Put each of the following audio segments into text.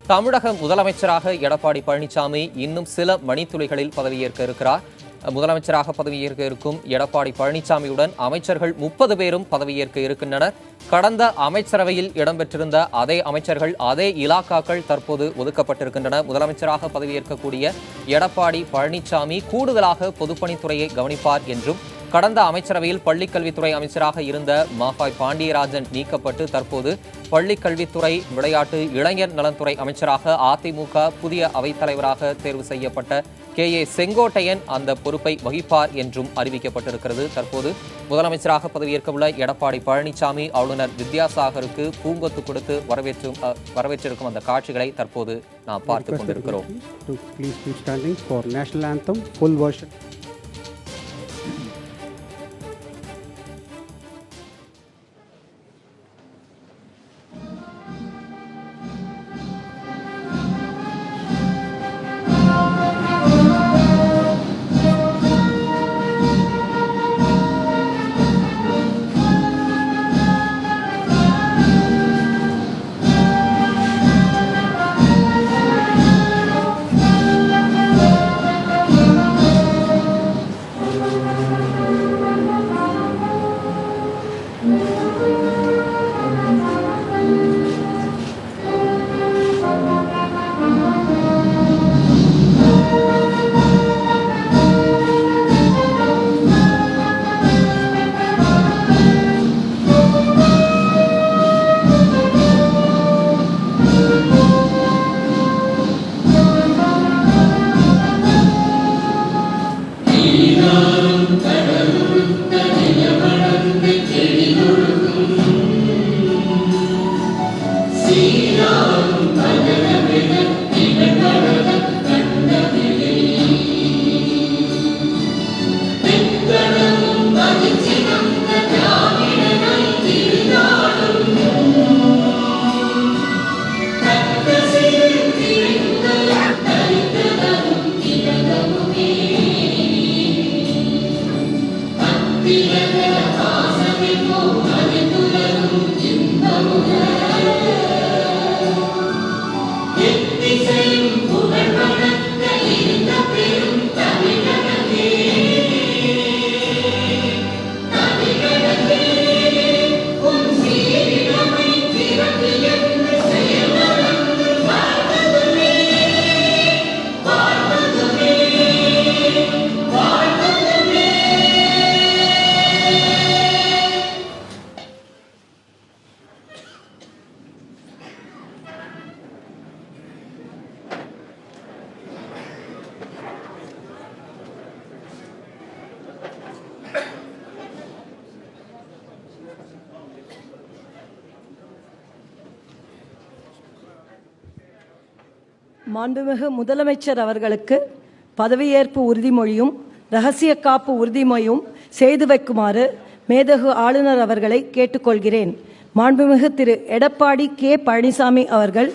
தமிழக முதலமைச்சராக எடப்பாடி பழனிசாமி இன்னும் சில மணித்துளிகளில் பதவியேற்க இருக்கிறார். முதலமைச்சராக பதவியேற்க இருக்கும் எடப்பாடி பழனிசாமியுடன் அமைச்சர்கள் 30 பேரும் பதவியேற்க இருக்கின்றனர். கடந்த அமைச்சரவையில் இடம்பெற்றிருந்த அதே அமைச்சர்கள், அதே இலாக்காக்கள் தற்போது ஒதுக்கப்பட்டிருக்கின்றன. முதலமைச்சராக பதவியேற்கக்கூடிய எடப்பாடி பழனிசாமி கூடுதலாக பொதுப்பணித்துறையை கவனிப்பார் என்றும், கடந்த அமைச்சரவையில் பள்ளிக்கல்வித்துறை அமைச்சராக இருந்த மாஃபாய் பாண்டியராஜன் நீக்கப்பட்டு தற்போது பள்ளிக்கல்வித்துறை, விளையாட்டு, இளைஞர் நலன்துறை அமைச்சராக அதிமுக புதிய அவைத்தலைவராக தேர்வு செய்யப்பட்ட KA செங்கோட்டையன் அந்த பொறுப்பை வகிப்பார் என்றும் அறிவிக்கப்பட்டிருக்கிறது. தற்போது முதலமைச்சராக பதவியேற்கவுள்ள எடப்பாடி பழனிசாமி ஆளுநர் வித்யாசாகருக்கு பூங்கொத்து கொடுத்து வரவேற்றிருக்கும் அந்த காட்சிகளை தற்போது நாம் பார்த்துக் கொண்டிருக்கிறோம். மாண்புமிகு முதலமைச்சர் அவர்களுக்கு பதவியேற்பு உறுதிமொழியும் இரகசிய காப்பு உறுதிமொழியும் செய்து வைக்குமாறு மேதகு ஆளுநர் அவர்களை கேட்டுக்கொள்கிறேன். மாண்புமிகு திரு எடப்பாடி பழனிசாமி அவர்கள்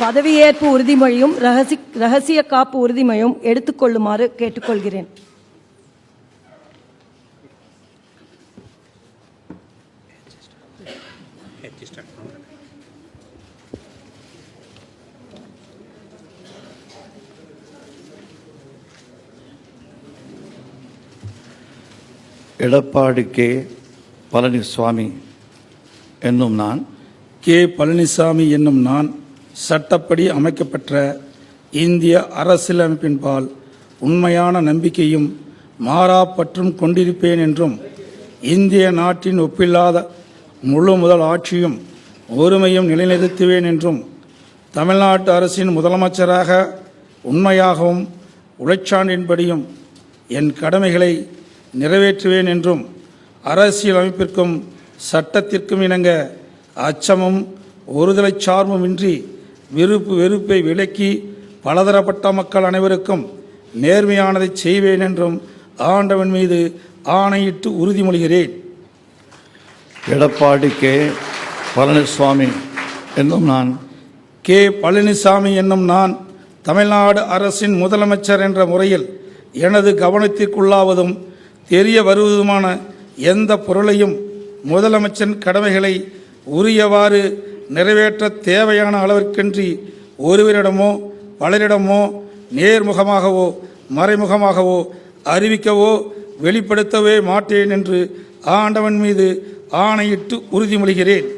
பதவியேற்பு உறுதிமொழியும் இரகசிய காப்பு உறுதிமொழியும் எடுத்துக்கொள்ளுமாறு கேட்டுக்கொள்கிறேன். எடப்பாடி பழனிசாமி என்னும் நான் பழனிசாமி என்னும் நான் சட்டப்படி அமைக்கப்பட்ட இந்திய அரசியலமைப்பின்பால் உண்மையான நம்பிக்கையும் மாறாப்பற்றும் கொண்டிருப்பேன் என்றும், இந்திய நாட்டின் ஒப்பில்லாத முழு முதல் ஆட்சியும் ஒருமையும் நிலைநிறுத்துவேன் என்றும், தமிழ்நாட்டு அரசின் முதலமைச்சராக உண்மையாகவும் உழைச்சான்றின்படியும் என் கடமைகளை நிறைவேற்றுவேன் என்றும், அரசியல் அமைப்பிற்கும் சட்டத்திற்கும் இணங்க அச்சமும் ஒருதலை சார்புமின்றி வெறுப்பை விலக்கி பலதரப்பட்ட மக்கள் அனைவருக்கும் நேர்மையானதை செய்வேன் என்றும் ஆண்டவன் மீது ஆணையிட்டு உறுதிமொழிகிறேன். எடப்பாடி பழனிசாமி என்னும் நான் பழனிசாமி என்னும் நான் தமிழ்நாடு அரசின் முதலமைச்சர் என்ற முறையில் எனது கவனத்திற்குள்ளாவதும் தெரிய வருவதுமான எந்த பொருளையும் முதலமைச்சரின் கடமைகளை உரியவாறு நிறைவேற்ற தேவையான அளவிற்கின்றி ஒருவரிடமோ பலரிடமோ நேர்முகமாகவோ மறைமுகமாகவோ அறிவிக்கவோ வெளிப்படுத்தவே மாட்டேன் என்று ஆண்டவன் மீது ஆணையிட்டு உறுதிமொழிகிறேன்.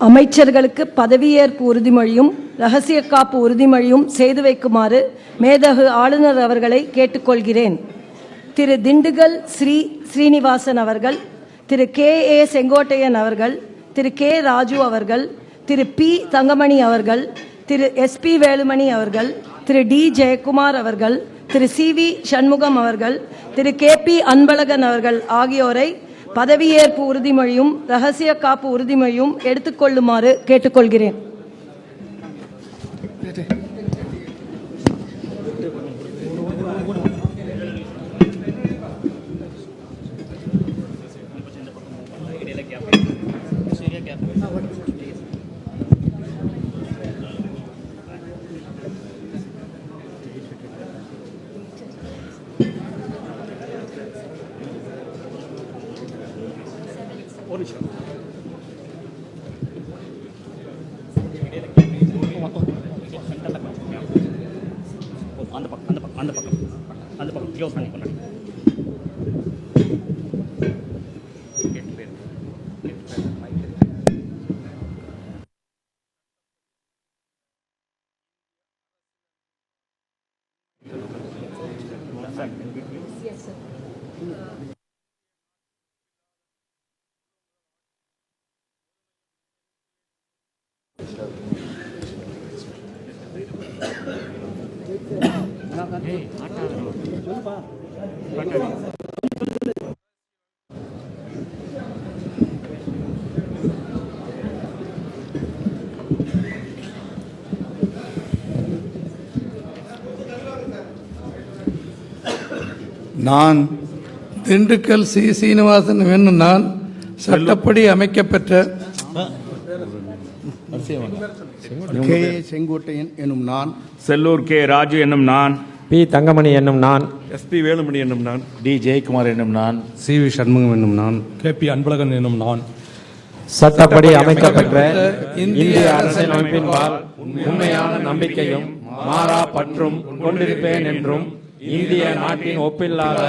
அமைச்சர்களுக்கு பதவியேற்பு உறுதிமொழியும் இரகசிய காப்பு உறுதிமொழியும் செய்து வைக்குமாறு மேதகு ஆளுநர் அவர்களை கேட்டுக்கொள்கிறேன். திரு திண்டுக்கல் ஸ்ரீனிவாசன் அவர்கள், திரு KA செங்கோட்டையன் அவர்கள், திரு K ராஜு அவர்கள், திரு P தங்கமணி அவர்கள், திரு SP வேலுமணி அவர்கள், திரு D ஜெயக்குமார் அவர்கள், திரு CV சண்முகம் அவர்கள், திரு KP அன்பழகன் அவர்கள் ஆகியோரை பதவியேற்பு உறுதிமொழியும் இரகசிய காப்பு உறுதிமொழியும் எடுத்துக்கொள்ளுமாறு கேட்டுக்கொள்கிறேன். அந்த பக்கம் க்ளோஸ் பண்ணி கொண்டாடி. நான் திண்டுக்கல் சீனிவாசன் என்னும் நான் சட்டப்படி அமைக்கப்பெற்ற கே செங்கோட்டையன் எனும் நான், செல்லூர் கே ராஜு என்னும் நான், பி தங்கமணி என்னும் நான், SP வேலுமணி என்னும் நான், டி ஜெயக்குமார் என்னும் நான், CV சண்முகம் என்னும் நான், KP அன்பழகன் என்னும் நான் சட்டப்படி அமைக்கப்பெற்ற இந்திய அரசியலமைப்பின்பால் உண்மையான நம்பிக்கையும் மாறா பற்றும் கொண்டிருப்பேன் என்றும் இந்திய நாட்டின் ஒப்பில்லாத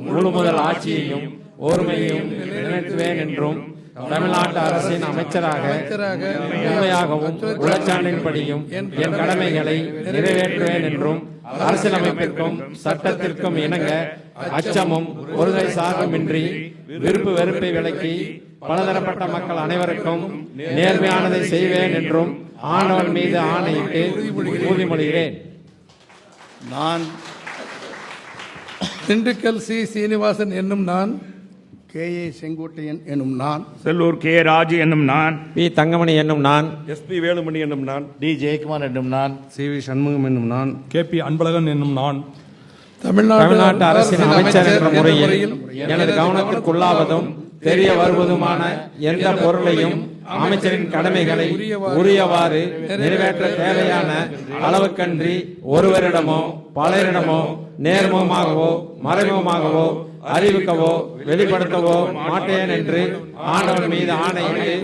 முழுமுதல் ஆட்சியையும் ஒருமையையும் நிலைநிறுத்துவேன் என்றும் தமிழ்நாட்டு அரசின் அமைச்சராக உண்மையாகவும் உளச்சான்றின்படியும் என் கடமைகளை நிறைவேற்றுவேன் என்றும் அரசியலமைப்பிற்கும் சட்டத்திற்கும் இணங்க அச்சமும் ஒருகை சார்புமின்றி விருப்பு வெறுப்பை விலக்கி பலதரப்பட்ட மக்கள் அனைவருக்கும் நேர்மையானதை செய்வேன் என்றும் ஆண்டவன் மீது ஆணையிட்டு உறுதிமொழிகிறேன். நான் திண்டுக்கல் சீனிவாசன் என்னும் நான், KA செங்கோட்டையன் எனும் நான், செல்லூர் கே ராஜு என்னும் நான், பி தங்கமணி என்னும் நான், SP வேலுமணி என்னும் நான், டி ஜெயக்குமார் என்னும் நான், CV சண்முகம் என்னும் நான், KP அன்பழகன் என்னும் நான் தமிழ்நாட்டு அரசின் அமைச்சர் என்ற முறையில் எனது கவனத்திற்குள்ளாவதும் தெரிய வருவதுமான எந்த பொருளையும் அமைச்சரின் கடமைகளை உரியவாறு நிறைவேற்ற தேவையான அளவுக்கன்றி ஒருவரிடமோ பலரிடமோ நேர்முகமாகவோ மறைமுகமாகவோ அறிவிக்கவோ வெளிப்படுத்தவோ மாட்டேன் என்று ஆண்டவன் மீது ஆணையிட்டு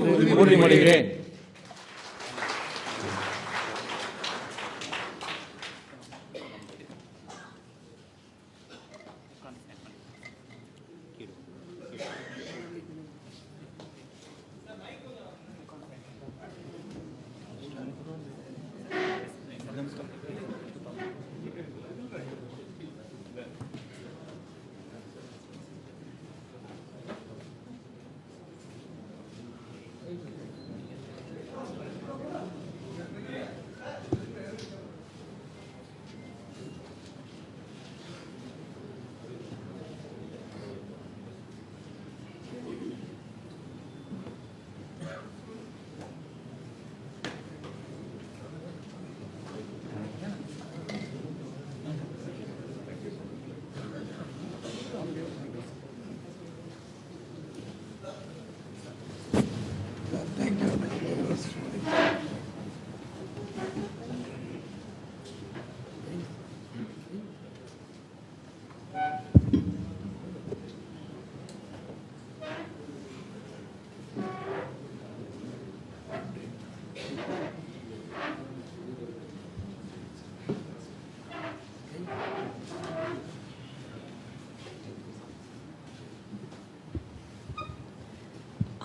உறுதிமொழிகிறேன்.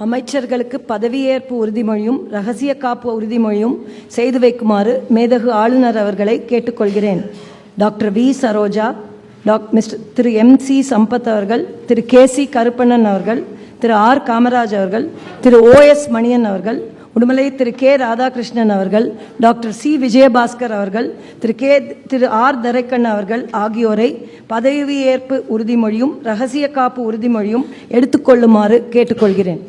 அமைச்சர்களுக்கு பதவியேற்பு உறுதிமொழியும் ரகசிய காப்பு உறுதிமொழியும் செய்து வைக்குமாறு மேதகு ஆளுநர் அவர்களை கேட்டுக்கொள்கிறேன். டாக்டர் வி சரோஜா, திரு MC சம்பத் அவர்கள், திரு KC கருப்பண்ணன் அவர்கள், திரு R காமராஜ் அவர்கள், திரு OS மணியன் அவர்கள், உடுமலை திரு K ராதாகிருஷ்ணன் அவர்கள், டாக்டர் C விஜயபாஸ்கர் அவர்கள், திரு R தரைக்கண்ண அவர்கள் ஆகியோரை பதவியேற்பு உறுதிமொழியும் ரகசிய காப்பு உறுதிமொழியும் எடுத்துக்கொள்ளுமாறு கேட்டுக்கொள்கிறேன்.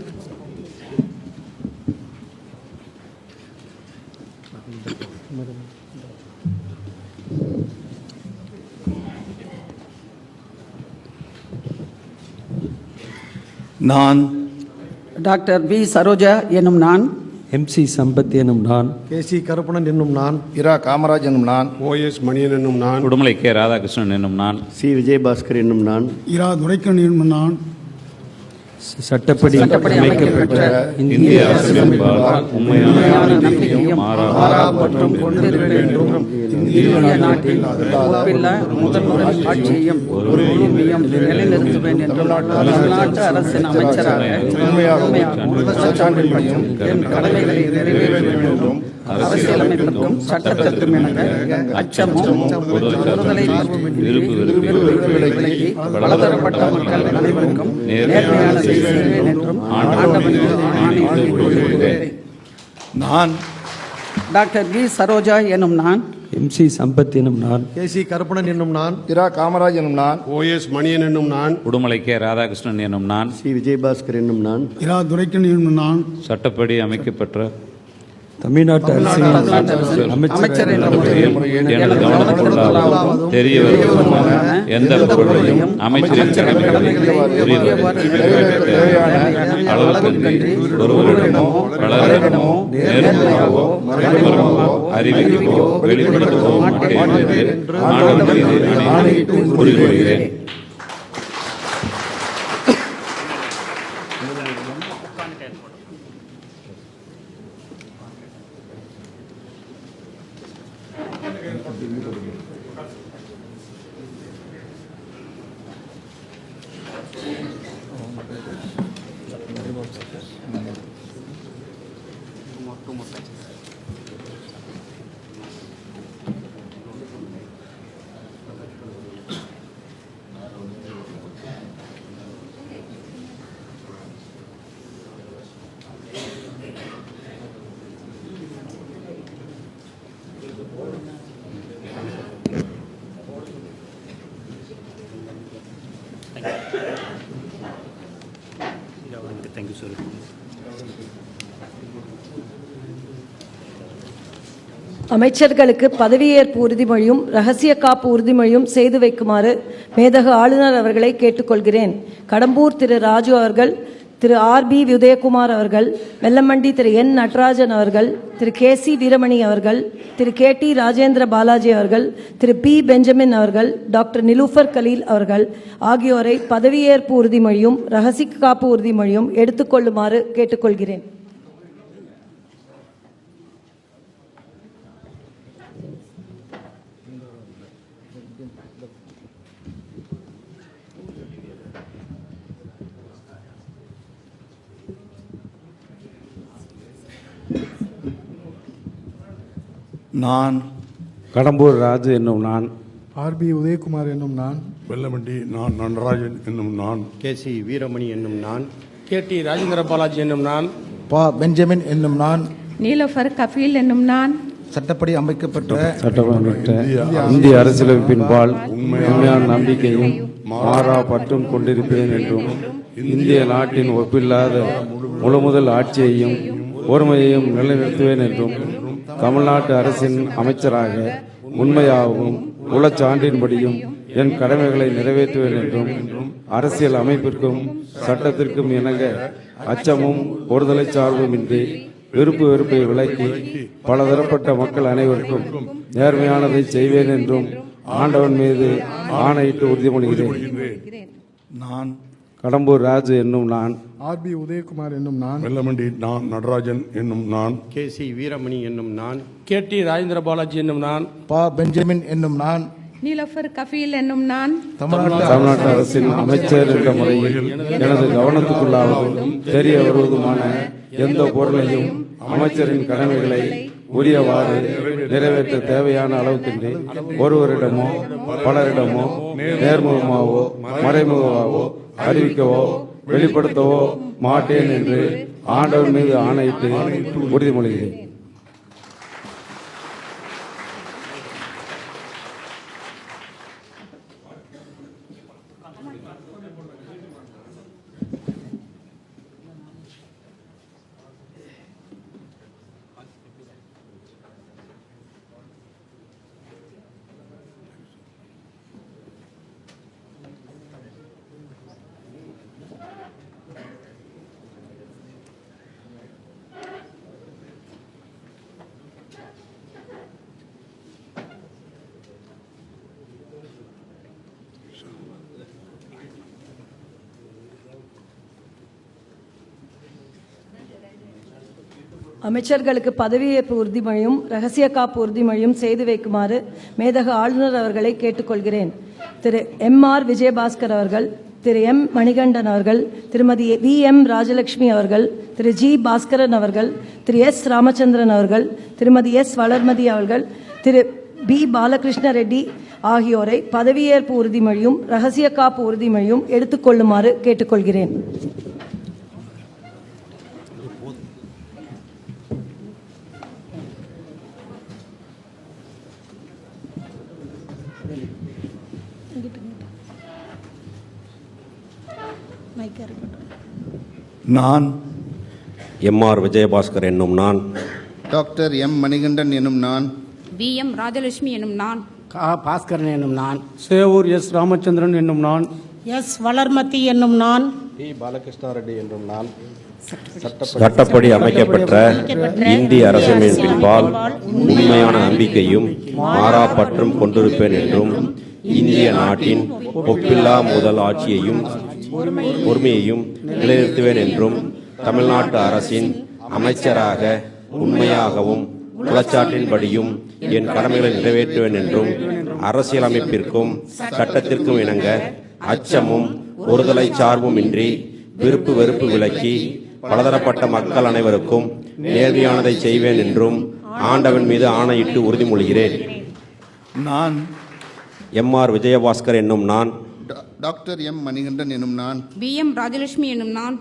நான் டாக்டர் வி சரோஜா எனும் நான், MC சம்பத் எனும் நான், KC கருப்பணன் என்னும் நான், இரா காமராஜ் என்னும் நான், OS மணியன் என்னும் நான், உடுமலை கே ராதாகிருஷ்ணன் என்னும் நான், C விஜயபாஸ்கர் என்னும் நான், இரா துரைக்கண்ணன் என்னும் நான், சட்டப்படி அமைக்கப்பெற்ற இந்திய அரசியலமைப்பால் உண்மையான நம்பிக்கையும் மாறாபற்றும் கொண்டிருப்பேன் என்றும் இந்திய நாட்டில் ஒப்பில்லா முதல்வர் ஆட்சியையும் உரிமையும் நிலைநிறுத்துவேன் என்றும் தமிழ்நாட்டு அரசின் அமைச்சராக உள்ளச்சான்றின்படியும் என் கடமைகளை நிறைவேற்றுவேன் என்றும் அரசியலமைப்பிற்கும் சட்டத்திற்கும் என அச்சமும் ஒருதலை விலகி பலதரப்பட்ட மக்கள் அனைவருக்கும் நேர்மையான செய்வேன் என்றும் ஆண்டவன் ஆணையிட்டு கூறுகிறேன். நான் டாக்டர் வி சரோஜா எனும் நான், MC சம்பத் எனும் நான், KC கருப்பணன் என்னும் நான், இரா காமராஜ் என்னும் நான், OS மணியன் என்னும் நான், உடுமலை கே ராதாகிருஷ்ணன் என்னும் நான், C விஜயபாஸ்கர் என்னும் நான், இரா துரைக்கண்ணன் என்னும் நான், சட்டப்படி அமைக்கப்பெற்ற தமிழ்நாட்டு அரசின் அமைச்சர் என்ற முறையில் எனது கவனத்திற்குள்ளாவதும் தெரிய வருவதுமான எந்த பொருளையும் அமைச்சரின் கடமைகளை உரியவாறு நிறைவேற்ற அளவுக்கு ஒருவரிடமோ பலரிடமோ நேர்மையாகவோ மறைமுகமாகவோ அறிவிக்கவோ வெளிப்படுத்தவோ மாட்டேன் என்று ஆண்டவன் மீது ஆணையிட்டு கூறிக்கொள்கிறேன். அமைச்சர்களுக்கு பதவியேற்பு உறுதிமொழியும் ரகசிய காப்பு உறுதிமொழியும் செய்து வைக்குமாறு மேதகு ஆளுநர் அவர்களை கேட்டுக்கொள்கிறேன். கடம்பூர் திரு ராஜு அவர்கள், திரு RB உதயகுமார் அவர்கள், வெல்லமண்டி திரு N நடராஜன் அவர்கள், திரு KC வீரமணி அவர்கள், திரு KT ராஜேந்திர பாலாஜி அவர்கள், திரு P பெஞ்சமின் அவர்கள், டாக்டர் நிலூஃபர் கலீல் அவர்கள் ஆகியோரை பதவியேற்பு உறுதிமொழியும் ரகசிய காப்பு உறுதிமொழியும் எடுத்துக்கொள்ளுமாறு கேட்டுக்கொள்கிறேன். நான் கடம்பூர் ராஜு என்னும் நான், RB உதயகுமார் என்னும் நான், வெள்ளமண்டி நான் நடராஜன் என்னும் நான், KC வீரமணி என்னும் நான், KT ராஜேந்திர பாலாஜி என்னும் நான், பா பெஞ்சமின் என்னும் நான், நீலோஃபர் கஃபீல் என்னும் நான், சட்டப்படி அமைக்கப்பட்ட சட்டமன்ற இந்திய அரசியலமைப்பின் பால் உண்மையான நம்பிக்கையும் மாறா பற்றும் கொண்டிருப்பேன் என்றும் இந்திய நாட்டின் ஒப்பில்லாத முழுமுதல் ஆட்சியையும் ஒருமையையும் நிலைநிறுத்துவேன் என்றும் தமிழ்நாட்டு அரசின் அமைச்சராக உண்மையாகவும் உளச்சான்றின்படியும் என் கடமைகளை நிறைவேற்றுவேன் என்றும் அரசியல் அமைப்பிற்கும் சட்டத்திற்கும் இணங்க அச்சமும் ஒருதலை சார்புமின்றி விருப்பு வெறுப்பை விலக்கி பலதரப்பட்ட மக்கள் அனைவருக்கும் நேர்மையானதை செய்வேன் என்றும் ஆண்டவன் மீது ஆணையிட்டு உறுதிமொழிகிறேன். நான் கடம்பூர் ராஜு என்னும் நான், RB உதயகுமார் என்னும் நான், வெள்ளமண்டி நான் நடராஜன் என்னும் நான், KC வீரமணி என்னும் நான், KT ராஜேந்திர பாலாஜி என்னும் நான், பா பெஞ்சமின் என்னும் நான், நீலோஃபர் கஃபீல் என்னும் நான் தமிழ்நாட்டு அரசின் அமைச்சர் என்ற முறையில் எனது கவனத்துக்குள்ளாவதும் தெரிய வருவதுமான எந்த பொருளையும் அமைச்சரின் கடமைகளை உரியவாறு நிறைவேற்ற தேவையான அளவுக்கின்றி ஒருவரிடமோ பலரிடமோ நேர்முகமாகவோ மறைமுகமாகவோ அறிவிக்கவோ வெளிப்படுத்தவோ மாட்டேன் என்று ஆண்டவர் மீது ஆணையிட்டு உறுதிமொழிகிறேன். அமைச்சர்களுக்கு பதவியேற்பு உறுதிமொழியும் ரகசிய காப்பு உறுதிமொழியும் செய்து வைக்குமாறு மேதகு ஆளுநர் அவர்களை கேட்டுக்கொள்கிறேன். திரு M.R. விஜயபாஸ்கர் அவர்கள், திரு M. மணிகண்டன் அவர்கள், திருமதி V.M. ராஜலட்சுமி அவர்கள், திரு G. பாஸ்கரன் அவர்கள், திரு S. ராமச்சந்திரன் அவர்கள், திருமதி S. வளர்மதி அவர்கள், திரு B. பாலகிருஷ்ண ரெட்டி ஆகியோரை பதவியேற்பு உறுதிமொழியும் ரகசிய காப்பு உறுதிமொழியும் எடுத்துக்கொள்ளுமாறு கேட்டுக்கொள்கிறேன். நான் M.R. விஜயபாஸ்கர் என்னும் நான் டாக்டர் M. மணிகண்டன் என்னும் நான் V.M. ராஜலட்சுமி என்னும் நான் பாஸ்கரன் என்னும் நான் சேவூர் S. ராமச்சந்திரன் என்னும் நான் எஸ் வளர்மதி என்னும் நான் பாலகிருஷ்ணாரெட்டி என்னும் நான் சட்டப்படி அமைக்கப்பட்ட இந்திய அரசியலமைப்பின்பால் உண்மையான நம்பிக்கையும் மாறா பற்றும் கொண்டிருப்பேன் என்றும் இந்திய நாட்டின் ஒப்பில்லா முதல் ஆட்சியையும் பொறுமையையும் நிலைநிறுத்துவேன் என்றும் தமிழ்நாட்டு அரசின் அமைச்சராக உண்மையாகவும் குலச்சாட்டின்படியும் என் கடமைகளை நிறைவேற்றுவேன் என்றும் அரசியலமைப்பிற்கும் சட்டத்திற்கும் இணங்க அச்சமும் ஒருதலை சார்பும் இன்றி விருப்பு வெறுப்பு விலக்கி பலதரப்பட்ட மக்கள் அனைவருக்கும் நேர்மையானதை செய்வேன் என்றும் ஆண்டவன் மீது ஆணையிட்டு உறுதிமொழிகிறேன். நான் M.R. விஜயபாஸ்கர் என்னும் நான் டாக்டர் M. மணிகண்டன் என்னும் நான் V.M. ராஜலட்சுமி என்னும் நான்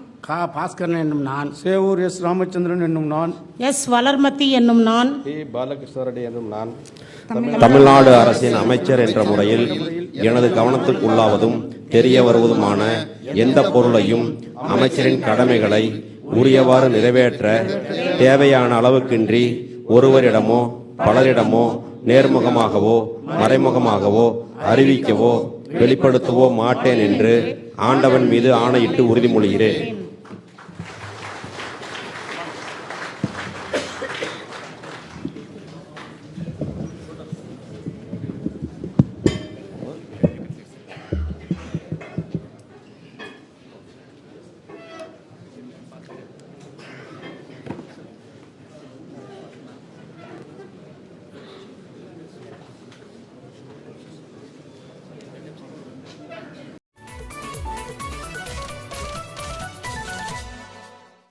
பாஸ்கரன் என்னும் நான் சேவூர் S. ராமச்சந்திரன் என்னும் நான் எஸ் வளர்மதி என்னும் நான் பாலகிருஷ்ணாரெட்டி என்னும் நான் தமிழ்நாடு அரசின் அமைச்சர் என்ற முறையில் எனது கவனத்துக்குள்ளாவதும் தெரிய வருவதுமான எந்த பொருளையும் அமைச்சரின் கடமைகளை உரியவாறு நிறைவேற்ற தேவையான அளவுக்கின்றி ஒருவரிடமோ பலரிடமோ நேர்முகமாகவோ மறைமுகமாகவோ அறிவிக்கவோ வெளிப்படுத்தவோ மாட்டேன் என்று ஆண்டவன் மீது ஆணையிட்டு உறுதிமொழிகிறேன்.